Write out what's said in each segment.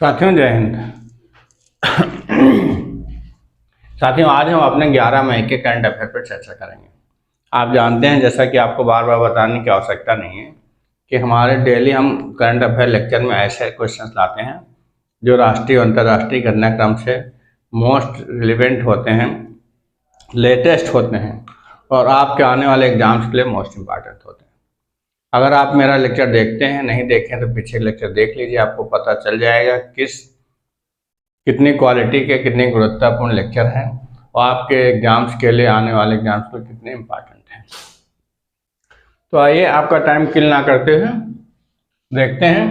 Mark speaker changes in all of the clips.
Speaker 1: साथियों जय हिंद। साथियों आज हम अपने 11 मई के करंट अफेयर पर चर्चा करेंगे। आप जानते हैं, जैसा कि आपको बार बार बताने की आवश्यकता नहीं है, कि हमारे डेली हम करंट अफेयर लेक्चर में ऐसे क्वेश्चंस लाते हैं जो राष्ट्रीय और अंतर्राष्ट्रीय घटनाक्रम से मोस्ट रिलेवेंट होते हैं, लेटेस्ट होते हैं और आपके आने वाले एग्जाम्स के लिए मोस्ट इम्पॉर्टेंट होते हैं। अगर आप मेरा लेक्चर देखते हैं, नहीं देखें तो पीछे लेक्चर देख लीजिए, आपको पता चल जाएगा कितनी क्वालिटी के, कितने गुणवत्तापूर्ण लेक्चर हैं और आपके एग्जाम्स के लिए, आने वाले एग्जाम्स के लिए कितने इम्पॉर्टेंट हैं। तो आइए आपका टाइम किल ना करते हुए देखते हैं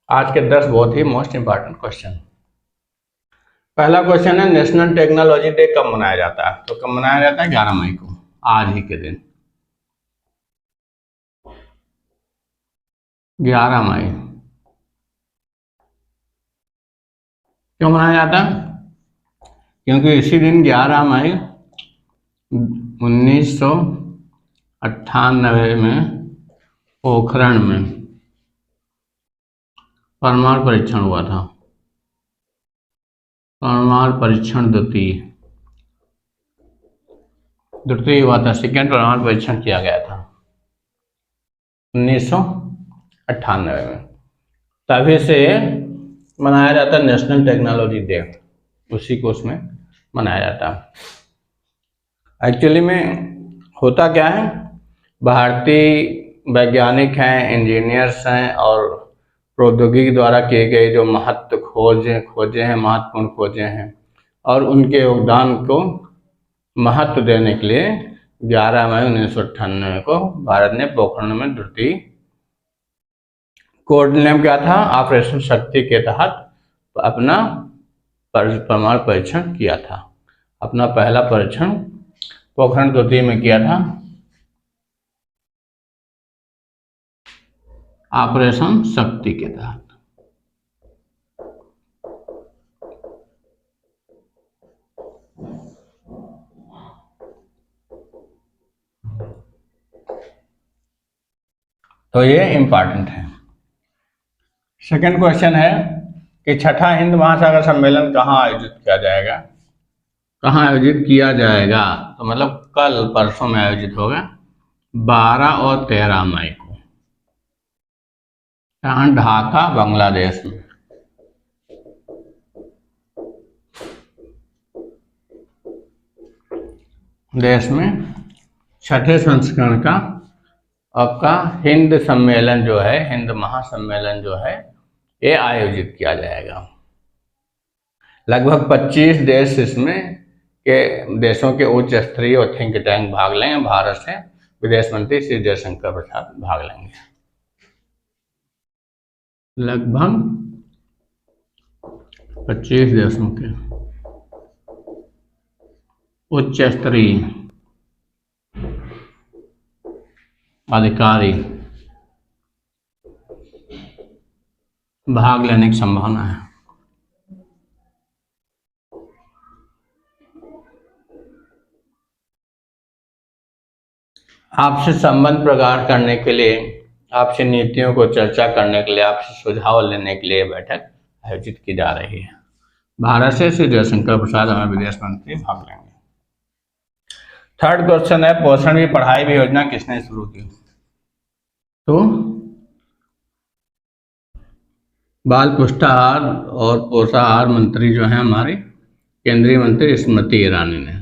Speaker 1: आज के 10 बहुत ही मोस्ट इम्पॉर्टेंट क्वेश्चन। पहला क्वेश्चन है, नेशनल टेक्नोलॉजी डे कब मनाया जाता है? तो कब मनाया जाता है? 11 मई को, आज ही के दिन 11 मई। क्यों मनाया जाता है? क्योंकि इसी दिन 11 मई 1998 में पोखरण में परमाणु परीक्षण हुआ था। परमाणु परीक्षण द्वितीय हुआ था। सेकेंड परमाणु परीक्षण किया गया था 1998 में। तभी से मनाया जाता है नेशनल टेक्नोलॉजी डे, उसी को उसमें मनाया जाता है। एक्चुअली में होता क्या है, भारतीय वैज्ञानिक हैं, इंजीनियर्स हैं और प्रौद्योगिकी द्वारा किए गए जो खोजें हैं, महत्वपूर्ण खोजें हैं और उनके योगदान को महत्व देने के लिए 11 मई 1998 को भारत ने पोखरण में द्वितीय, कोड नेम क्या था, ऑपरेशन शक्ति के तहत अपना परमाणु परीक्षण किया था। अपना पहला परीक्षण पोखरण द्वितीय में किया था, ऑपरेशन शक्ति के तहत। तो ये इंपॉर्टेंट है। सेकंड क्वेश्चन है कि छठा हिंद महासागर सम्मेलन कहाँ आयोजित किया जाएगा? कहाँ आयोजित किया जाएगा? तो मतलब कल परसों में आयोजित होगा, 12 और 13 मई को, यहाँ ढाका बांग्लादेश में। देश में छठे संस्करण का आपका हिंद सम्मेलन जो है, हिंद महासम्मेलन जो है, ये आयोजित किया जाएगा। लगभग 25 देश इसमें के देशों के उच्च स्तरीय और थिंक टैंक भाग लेंगे। भारत से विदेश मंत्री श्री जयशंकर प्रसाद भाग लेंगे। लगभग 25 देशों के उच्च स्तरीय अधिकारी भाग लेने की संभावना है। आपसे संबंध प्रगाढ़ करने के लिए, आपसे नीतियों को चर्चा करने के लिए, आपसे सुझाव लेने के लिए बैठक आयोजित की जा रही है। भारत से श्री जयशंकर प्रसाद हमारे विदेश मंत्री भाग लेंगे। थर्ड क्वेश्चन है, पोषण भी पढ़ाई भी योजना किसने शुरू की? तो बाल पुष्टाहार और पोषाहार मंत्री जो है हमारे केंद्रीय मंत्री स्मृति ईरानी ने।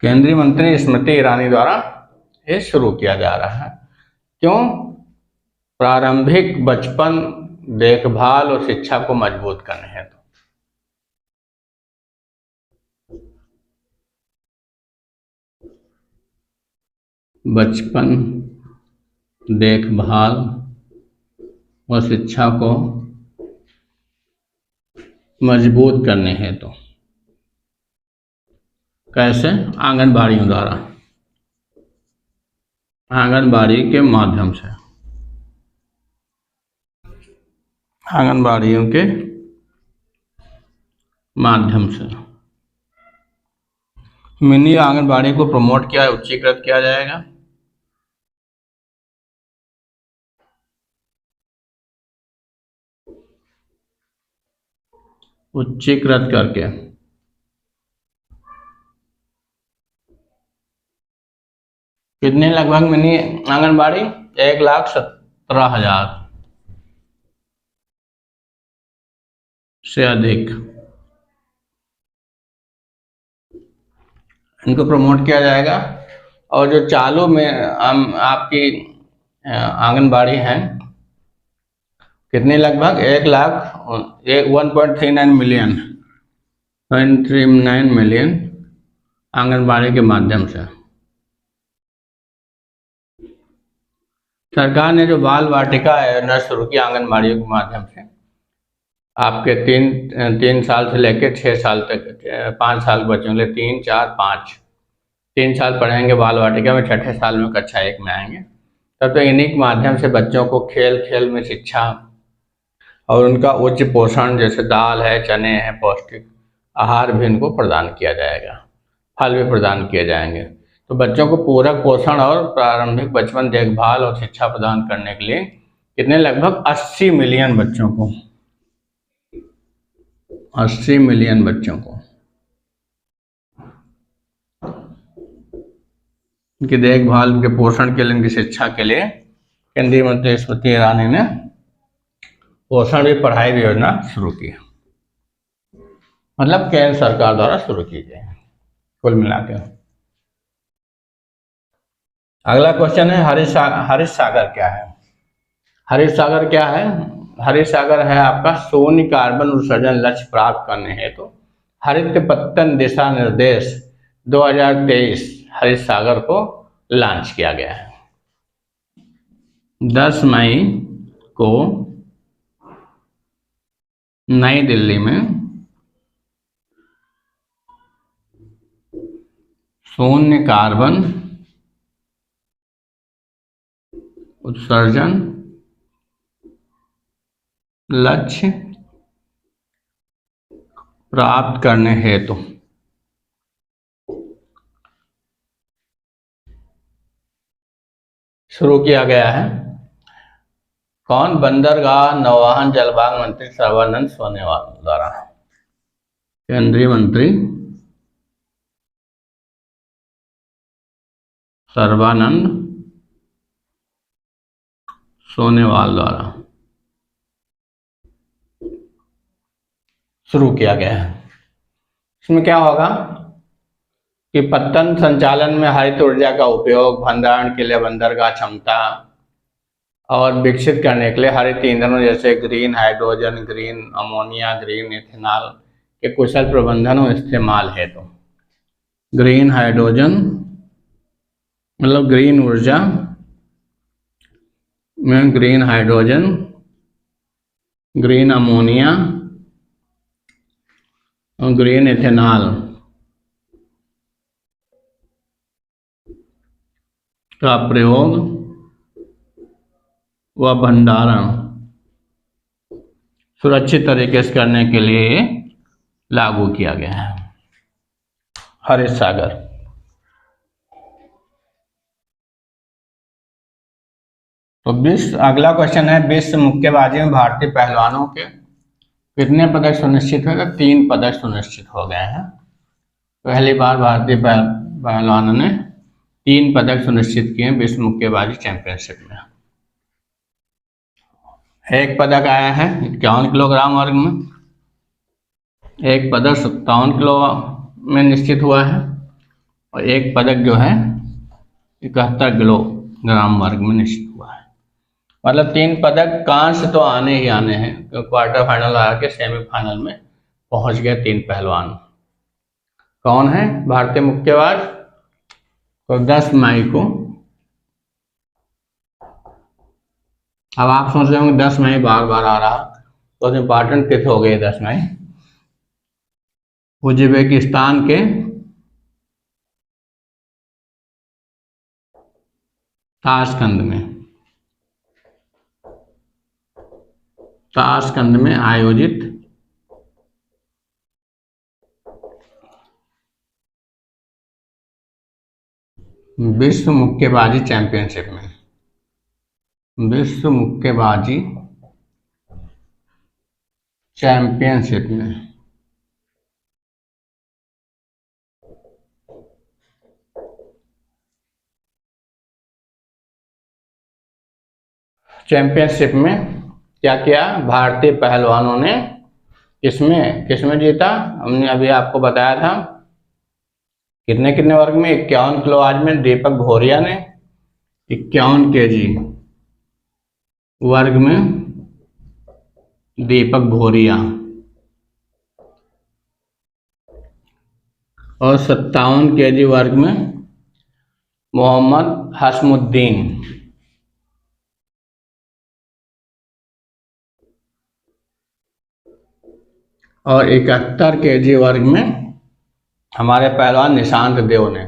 Speaker 1: केंद्रीय मंत्री स्मृति ईरानी द्वारा ये शुरू किया जा रहा है। क्यों? प्रारंभिक बचपन देखभाल और शिक्षा को मजबूत करने हैं। तो बचपन देखभाल और शिक्षा को मजबूत करने हैं। तो कैसे? आंगनबाड़ियों द्वारा, आंगनबाड़ी के माध्यम से, आंगनबाड़ियों के माध्यम से मिनी आंगनबाड़ी को प्रमोट किया, उच्चीकृत किया जाएगा। उच्चीकृत करके कितने लगभग मिनी आंगनबाड़ी? 1,17,000 से अधिक इनको प्रमोट किया जाएगा। और जो चालू में आपकी आंगनबाड़ी हैं कितनी? लगभग 1.39 मिलियन 1.39 मिलियन आंगनबाड़ी के माध्यम से सरकार ने जो बाल वाटिका योजना शुरू की आंगनबाड़ियों के माध्यम से। आपके तीन साल से लेकर 6 साल तक 5 साल बच्चों के लिए 3, 4, 5 3 साल पढ़ेंगे बाल वाटिका में, छठे साल में कक्षा 1 में आएंगे। तब तो इन्हीं के माध्यम से बच्चों को खेल खेल में शिक्षा और उनका उच्च पोषण, जैसे दाल है, चने हैं, पौष्टिक आहार भी उनको प्रदान किया जाएगा, फल भी प्रदान किए जाएंगे। तो बच्चों को पूरक पोषण और प्रारंभिक बचपन देखभाल और शिक्षा प्रदान करने के लिए कितने? लगभग 80 मिलियन बच्चों को 80 मिलियन बच्चों को उनकी देखभाल, उनके पोषण के लिए, उनकी शिक्षा के लिए केंद्रीय मंत्री स्मृति ईरानी ने पोषण भी पढ़ाई भी योजना शुरू की, मतलब केंद्र सरकार द्वारा शुरू की गई कुल मिलाकर। अगला क्वेश्चन है हरित सागर क्या है? हरित सागर क्या है? हरित सागर है आपका शून्य कार्बन उत्सर्जन लक्ष्य प्राप्त करने हेतु हरित पत्तन दिशा निर्देश 2023 हरित सागर को लॉन्च किया गया है। 10 मई को नई दिल्ली में शून्य कार्बन उत्सर्जन लक्ष्य प्राप्त करने हेतु शुरू किया गया है। कौन? बंदरगाह नौवहन जलमार्ग मंत्री सर्बानंद सोनोवाल द्वारा। केंद्रीय मंत्री सर्बानंद सोनोवाल द्वारा शुरू किया गया है। इसमें क्या होगा कि पत्तन संचालन में हरित ऊर्जा का उपयोग, भंडारण के लिए बंदरगाह क्षमता और विकसित करने के लिए हरित ईंधनों जैसे green hydrogen, green ammonia, green ethanol के कुशल प्रबंधन और इस्तेमाल हेतु ग्रीन हाइड्रोजन मतलब ग्रीन ऊर्जा में ग्रीन हाइड्रोजन, ग्रीन अमोनिया और ग्रीन इथेनॉल का प्रयोग व भंडारण सुरक्षित तरीके से करने के लिए लागू किया गया है हरित सागर। तो अगला क्वेश्चन है विश्व मुक्केबाजी में भारतीय पहलवानों के कितने पदक सुनिश्चित हुए? 3 पदक सुनिश्चित हो गए हैं। पहली बार भारतीय पहलवानों ने 3 पदक सुनिश्चित किए विश्व मुक्केबाजी चैंपियनशिप में। एक पदक आया है 51 किलोग्राम वर्ग में, एक पदक 57 किलो में निश्चित हुआ है और एक पदक जो है 71 किलोग्राम वर्ग में निश्चित हुआ है। मतलब 3 पदक कांस्य तो आने ही आने हैं, क्वार्टर फाइनल आके सेमीफाइनल में पहुंच गए 3 पहलवान। कौन है भारतीय मुक्केबाज? तो 10 मई को, अब आप सोच रहे होंगे 10 मई बार बार आ रहा, तो इंपॉर्टेंट तिथि हो गई 10 मई। उज्बेकिस्तान के ताशकंद में आयोजित विश्व मुक्केबाजी चैंपियनशिप में, विश्व मुक्केबाजी चैंपियनशिप में क्या किया, भारतीय पहलवानों ने किसमें जीता, हमने अभी आपको बताया था कितने कितने वर्ग में, 51 किलो। आज में दीपक भोरिया ने 51 kg वर्ग में, दीपक भोरिया, और 57 kg वर्ग में मोहम्मद हसमुद्दीन। और 71 kg वर्ग में हमारे पहलवान निशांत देव ने।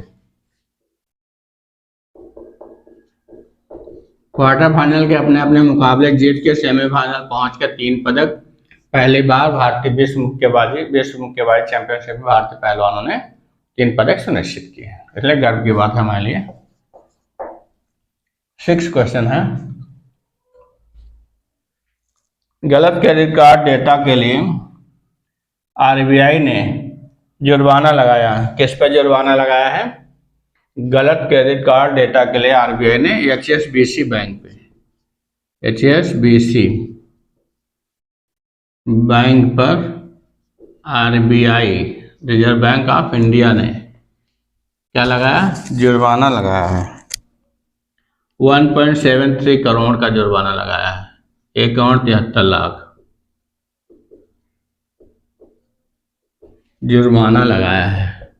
Speaker 1: क्वार्टर फाइनल के अपने अपने मुकाबले जीत के सेमीफाइनल पहुंचकर 3 पदक, पहली बार भारतीय विश्व मुक्केबाजी चैंपियनशिप में भारतीय पहलवानों ने 3 पदक सुनिश्चित किए, इसलिए गर्व की बात है हमारे लिए। 6 क्वेश्चन है, गलत क्रेडिट कार्ड डेटा के लिए आरबीआई ने जुर्माना लगाया है। किस पर जुर्माना लगाया है? गलत क्रेडिट कार्ड डेटा के लिए आरबीआई ने एचएसबीसी बैंक पे, एचएसबीसी बैंक पर RBI, reserve bank of India ने क्या लगाया? जुर्माना लगाया है। 1.73 करोड़ का जुर्माना लगाया है, 1,73,00,000 जुर्माना लगाया है।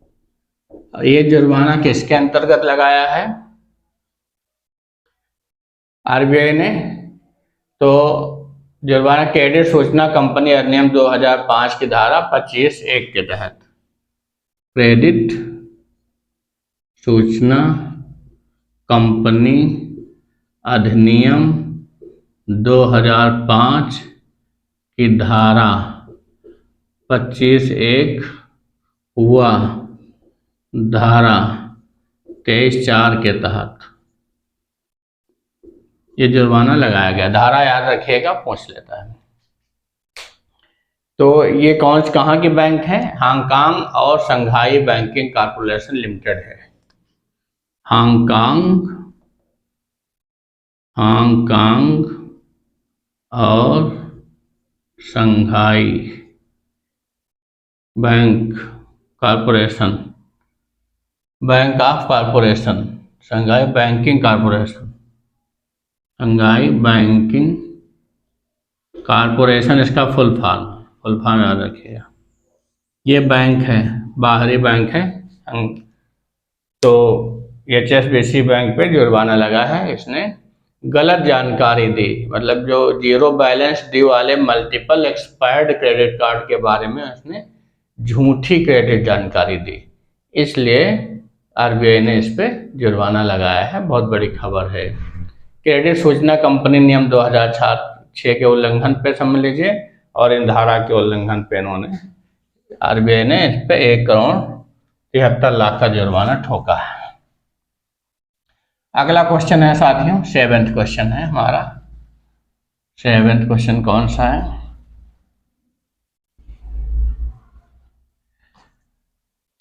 Speaker 1: ये जुर्माना किसके अंतर्गत लगाया है आरबीआई ने? तो जुर्माना क्रेडिट सूचना कंपनी अधिनियम 2005 की धारा 25(1) के तहत, क्रेडिट सूचना कंपनी अधिनियम 2005 की धारा 25(1) हुआ धारा 23(4) के तहत ये जुर्माना लगाया गया। धारा याद रखिएगा, पूछ लेता है। तो ये कहाँ की बैंक है? हांगकांग और शंघाई बैंकिंग कॉरपोरेशन लिमिटेड है। हांगकांग और Shanghai bank corporation, bank of corporation, Shanghai banking corporation, Shanghai banking corporation, इसका फुल फॉर्म याद रखिएगा। ये बैंक है, बाहरी बैंक है। तो एचएसबीसी बैंक पे जुर्माना लगा है, इसने गलत जानकारी दी, मतलब जो जीरो बैलेंस ड्यू वाले मल्टीपल एक्सपायर्ड क्रेडिट कार्ड के बारे में उसने झूठी क्रेडिट जानकारी दी, इसलिए आरबीआई ने इस पे जुर्माना लगाया है। बहुत बड़ी खबर है। क्रेडिट सूचना कंपनी नियम 2006 के उल्लंघन पे समझ लीजिए, और इन धारा के उल्लंघन पे इन्होंने आरबीआई ने इस पे 1,73,00,000 का जुर्माना ठोका है। अगला क्वेश्चन है साथियों, 7th क्वेश्चन है हमारा। 7th क्वेश्चन कौन सा है?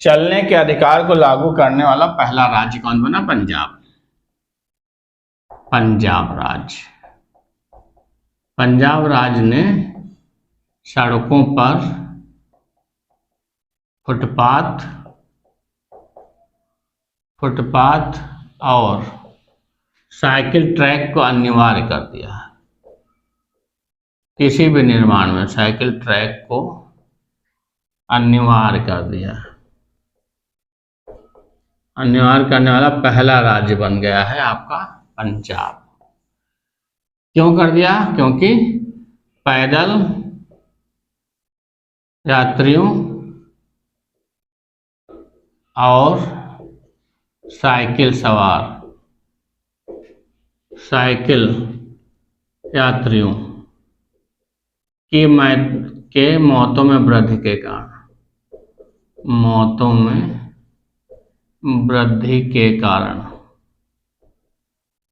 Speaker 1: चलने के अधिकार को लागू करने वाला पहला राज्य कौन बना? पंजाब। पंजाब राज्य ने सड़कों पर फुटपाथ और साइकिल ट्रैक को अनिवार्य कर दिया। किसी भी निर्माण में साइकिल ट्रैक को अनिवार्य कर दिया। अनिवार्य करने वाला पहला राज्य बन गया है आपका पंजाब। क्यों कर दिया? क्योंकि पैदल यात्रियों और साइकिल यात्रियों की मौतों में वृद्धि के कारण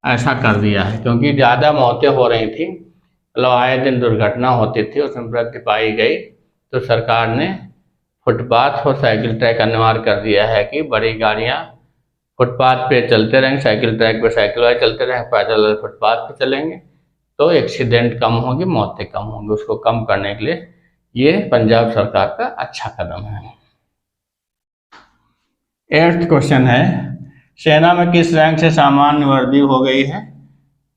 Speaker 1: ऐसा कर दिया है, क्योंकि ज़्यादा मौतें हो रही थी, मतलब आए दिन दुर्घटना होती थी, उसमें वृद्धि पाई गई, तो सरकार ने फुटपाथ और साइकिल ट्रैक अनिवार्य कर दिया है कि बड़ी गाड़ियाँ फुटपाथ पे चलते रहेंगे, साइकिल ट्रैक पे साइकिल वाले चलते रहेंगे, पैदल वाले फुटपाथ पे चलेंगे, तो एक्सीडेंट कम होंगे, मौतें कम होंगी। उसको कम करने के लिए ये पंजाब सरकार का अच्छा कदम है। 8th क्वेश्चन है, सेना में किस रैंक से सामान्य वर्दी हो गई है?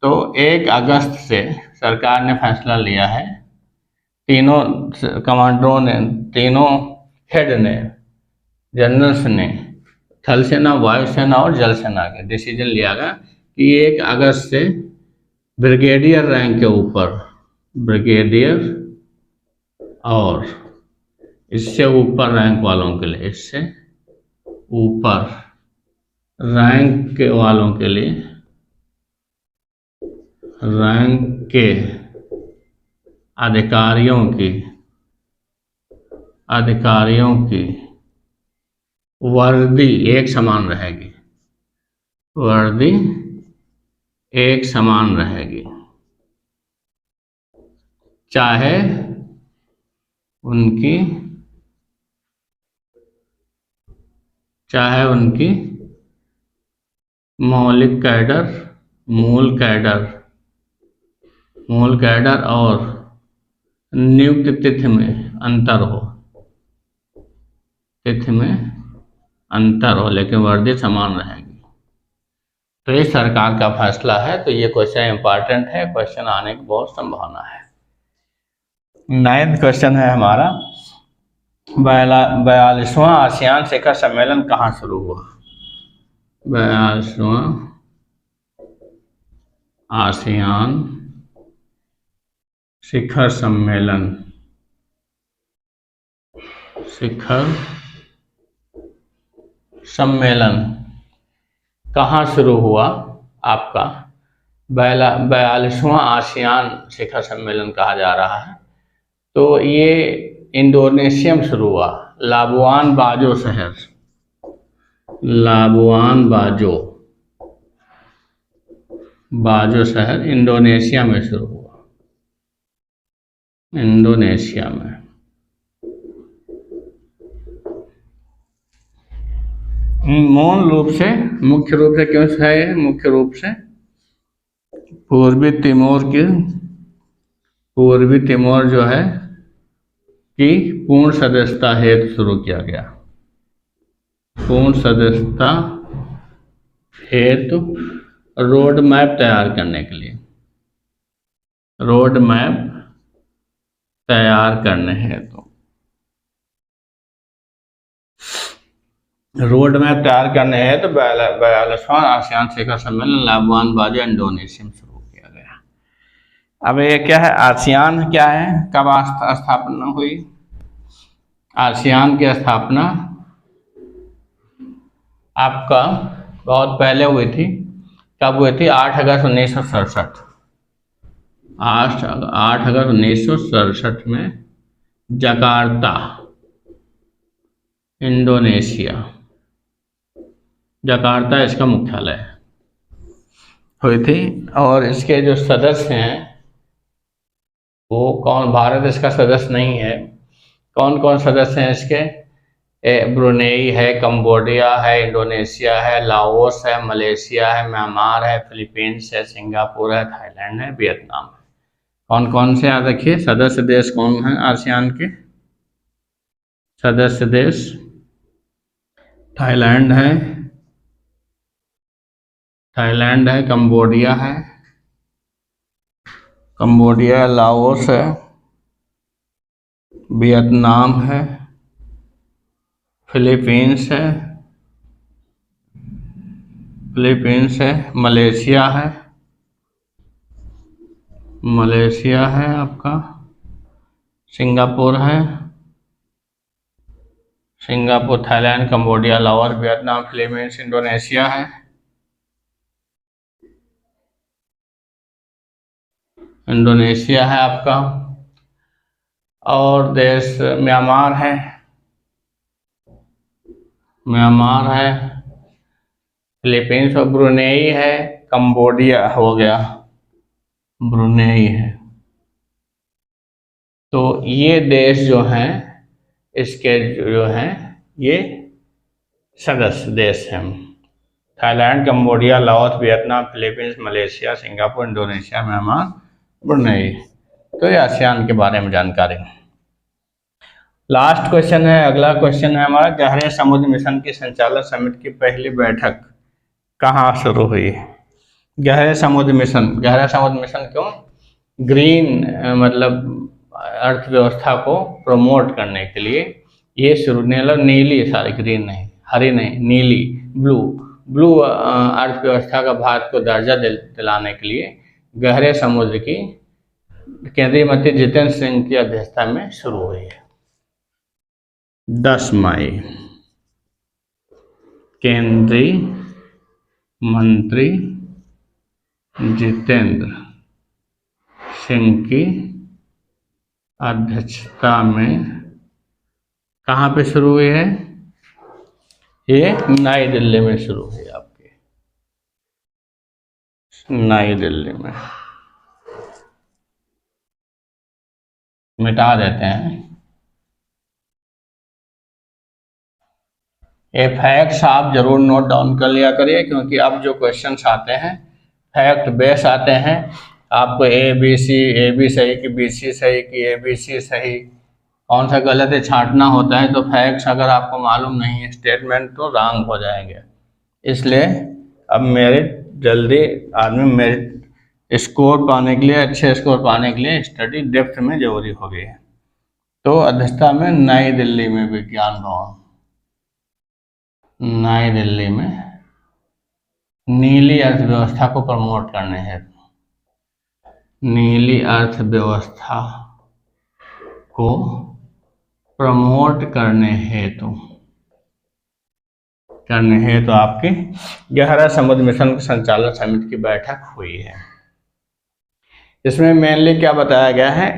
Speaker 1: तो 1 अगस्त से सरकार ने फैसला लिया है, तीनों कमांडरों ने, तीनों हेड ने, जनरल्स ने, थल सेना, वायुसेना और जल सेना के डिसीजन लिया गया कि 1 अगस्त से ब्रिगेडियर रैंक के ऊपर, ब्रिगेडियर और इससे ऊपर रैंक वालों के लिए, इससे ऊपर रैंक के वालों के लिए, रैंक के अधिकारियों की वर्दी एक समान रहेगी, वर्दी एक समान रहेगी, चाहे उनकी मूल कैडर और नियुक्त तिथि में अंतर हो, लेकिन वर्दी समान रहेगी। तो ये सरकार का फैसला है। तो ये क्वेश्चन इंपॉर्टेंट है, क्वेश्चन आने की बहुत संभावना है। 9th क्वेश्चन है हमारा, 42वां आसियान शिखर सम्मेलन कहाँ शुरू हुआ? 42वां आसियान शिखर सम्मेलन कहाँ शुरू हुआ? आपका 42वां आसियान शिखर सम्मेलन कहा जा रहा है। तो ये इंडोनेशिया में शुरू हुआ, लाबुआन बाजो शहर इंडोनेशिया में शुरू हुआ, इंडोनेशिया में। मुख्य रूप से क्यों है? मुख्य रूप से पूर्वी तिमोर जो है कि पूर्ण सदस्यता हेतु शुरू किया गया, पूर्ण सदस्यता हेतु रोड मैप तैयार करने के लिए, रोड मैप तैयार करने हेतु 42वां आसियान शिखर सम्मेलन लाबुआन बाजो इंडोनेशिया में शुरू किया गया। अब ये क्या है, आसियान क्या है, कब स्थापना हुई? आसियान की स्थापना आपका बहुत पहले हुई थी। कब हुई थी? 8 अगस्त 1967। 8 अगस्त 1967 में जकार्ता, इंडोनेशिया, जकार्ता इसका मुख्यालय हुई थी। और इसके जो सदस्य हैं वो कौन? भारत इसका सदस्य नहीं है। कौन कौन सदस्य हैं इसके? ब्रुनेई है, कंबोडिया है, इंडोनेशिया है, लाओस है, मलेशिया है, म्यांमार है, फिलीपींस है, सिंगापुर है, थाईलैंड है, वियतनाम है। कौन कौन से याद रखिए, सदस्य देश कौन हैं आसियान के? सदस्य देश थाईलैंड है, कंबोडिया, लाओस है, वियतनाम है, फिलीपींस है, मलेशिया है आपका, सिंगापुर है, Thailand, Cambodia, Laos, Vietnam, Philippines, Indonesia है, आपका। और देश म्यांमार है, फिलीपींस और ब्रुनेई है, कंबोडिया हो गया, ब्रुनेई है। तो ये देश जो हैं, इसके जो हैं ये सदस्य देश हैं। Thailand, Cambodia, Laos, Vietnam, Philippines, Malaysia, Singapore, Indonesia, Myanmar, Brunei. तो ये आसियान के बारे में जानकारी। लास्ट क्वेश्चन है, अगला क्वेश्चन है हमारा, गहरे समुद्र मिशन की संचालक समिति की पहली बैठक कहाँ शुरू हुई? गहरे समुद्र मिशन, गहरा समुद्र मिशन क्यों? ग्रीन मतलब अर्थव्यवस्था को प्रमोट करने के लिए ये शुरू, नीली, सारी ग्रीन नहीं, हरी नहीं, नीली, ब्लू अर्थव्यवस्था का भारत को दर्जा दिलाने के लिए गहरे समुद्र की केंद्रीय मंत्री जितेंद्र सिंह की अध्यक्षता में शुरू हुई है। 10 मई केंद्रीय मंत्री जितेंद्र सिंह की अध्यक्षता में कहाँ पे शुरू हुई है? ये नई दिल्ली में शुरू हुई, आपके नई दिल्ली में। मिटा देते हैं ये फैक्ट्स, आप जरूर नोट डाउन कर लिया करिए, क्योंकि अब जो क्वेश्चंस आते हैं फैक्ट बेस आते हैं। आपको ए बी सही कि बी सी सही कि ए बी सी सही, कौन सा गलत है छांटना होता है। तो फैक्ट्स अगर आपको मालूम नहीं है, स्टेटमेंट तो रॉन्ग हो जाएंगे। इसलिए अब मेरिट, जल्दी आदमी मेरिट स्कोर पाने के लिए, अच्छे स्कोर पाने के लिए स्टडी डेप्थ में जरूरी हो गई है। तो अध्यक्षता में नई दिल्ली में विज्ञान भवन, नई दिल्ली में नीली अर्थव्यवस्था को प्रमोट करने हेतु, नीली अर्थव्यवस्था को प्रमोट करने हेतु आपकी गहरा समुद्र मिशन संचालक समिति की बैठक हुई है। इसमें मेनली क्या बताया गया है,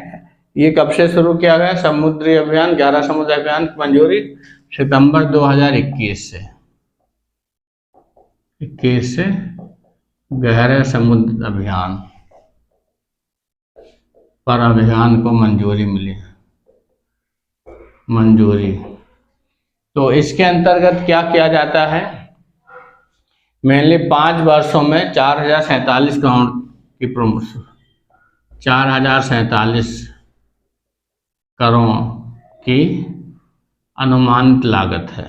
Speaker 1: ये कब से शुरू किया गया? समुद्री अभियान, गहरा समुद्र अभियान की मंजूरी सितंबर 2021 से, 21 से गहरे समुद्र अभियान पर अभियान को मंजूरी मिली, मंजूरी। तो इसके अंतर्गत क्या किया जाता है? मेनली 5 वर्षों में 4047 करोड़ की प्रमोशन, 4047 करोड़ की अनुमानित लागत है।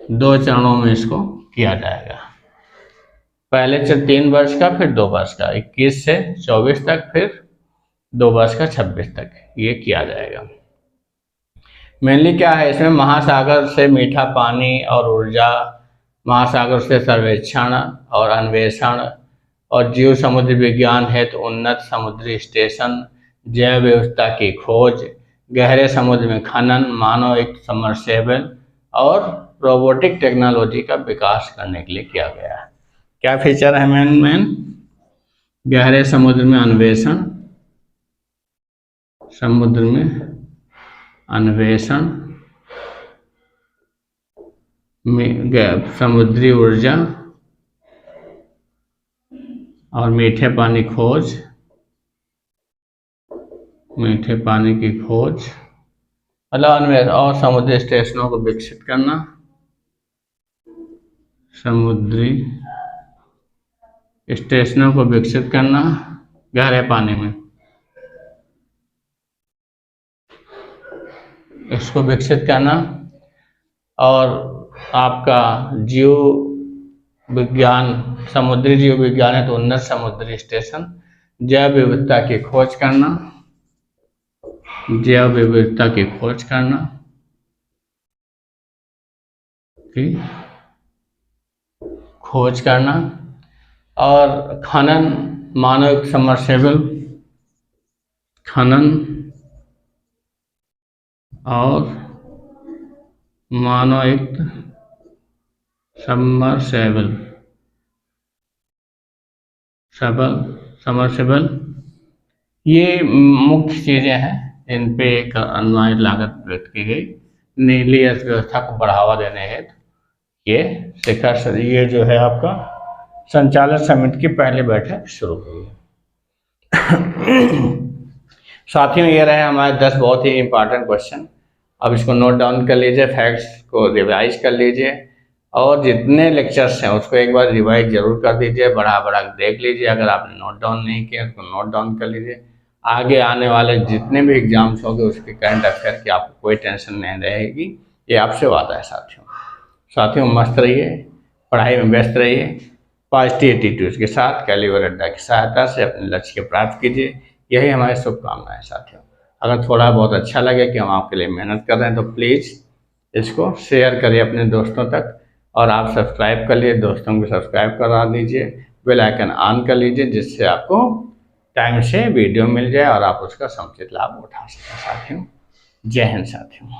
Speaker 1: 2 चरणों में इसको किया जाएगा, पहले 3 वर्ष का, फिर 2 वर्ष का, 21 से 24 तक, फिर 2 वर्ष का 26 तक ये किया जाएगा। मेनली क्या है इसमें? महासागर से मीठा पानी और ऊर्जा, महासागर से सर्वेक्षण और अन्वेषण और जीव समुद्री विज्ञान हेतु उन्नत समुद्री स्टेशन, जैव विविधता की खोज, गहरे समुद्र में खनन, मानवयुक्त सबमर्सिबल और रोबोटिक टेक्नोलॉजी का विकास करने के लिए किया गया है। क्या फीचर है मेन? गहरे समुद्र में अन्वेषण, समुद्र में अन्वेषण, समुद्री ऊर्जा और मीठे पानी खोज, मीठे पानी की खोज, मतलब अन्वेषण, और समुद्री स्टेशनों को विकसित करना, समुद्री स्टेशनों को विकसित करना गहरे पानी में, इसको विकसित करना, और आपका जीव विज्ञान, समुद्री जीव विज्ञान है तो उन्नत समुद्री स्टेशन, जैव विविधता की खोज करना, जैव विविधता की खोज करना, खोज करना, और खनन, मानव सबमर्सिबल खनन और मानवयुक्त सबमर्सिबल, ये मुख्य चीजें हैं इन पे एक अनुमानित लागत व्यक्त की गई नीली अर्थव्यवस्था को बढ़ावा देने हेतु ये शिखर ये जो है आपका संचालक समिति की पहली बैठक शुरू हुई है। साथियों, ये रहे हमारे 10 बहुत ही इंपॉर्टेंट क्वेश्चन। अब इसको नोट डाउन कर लीजिए, फैक्ट्स को रिवाइज कर लीजिए और जितने लेक्चर्स हैं उसको एक बार रिवाइज जरूर कर दीजिए, बड़ा देख लीजिए। अगर आपने नोट डाउन नहीं किया तो नोट डाउन कर लीजिए। आगे आने वाले जितने भी एग्जाम्स होंगे उसके करंट अफेयर की आपको कोई टेंशन नहीं रहेगी, ये आपसे वादा है साथियों। मस्त रहिए, पढ़ाई में व्यस्त रहिए, पॉजिटिव एटीट्यूड के साथ कैलिबर अड्डा की सहायता से अपने लक्ष्य को प्राप्त कीजिए। यही हमारी शुभकामनाएं साथियों। अगर थोड़ा बहुत अच्छा लगे कि हम आपके लिए मेहनत कर रहे हैं तो प्लीज़ इसको शेयर करिए अपने दोस्तों तक, और आप सब्सक्राइब कर लिए, दोस्तों को सब्सक्राइब करा दीजिए, बेल आइकन ऑन कर लीजिए, जिससे आपको टाइम से वीडियो मिल जाए और आप उसका समुचित लाभ उठा सकें साथियों। जय हिंद साथियों।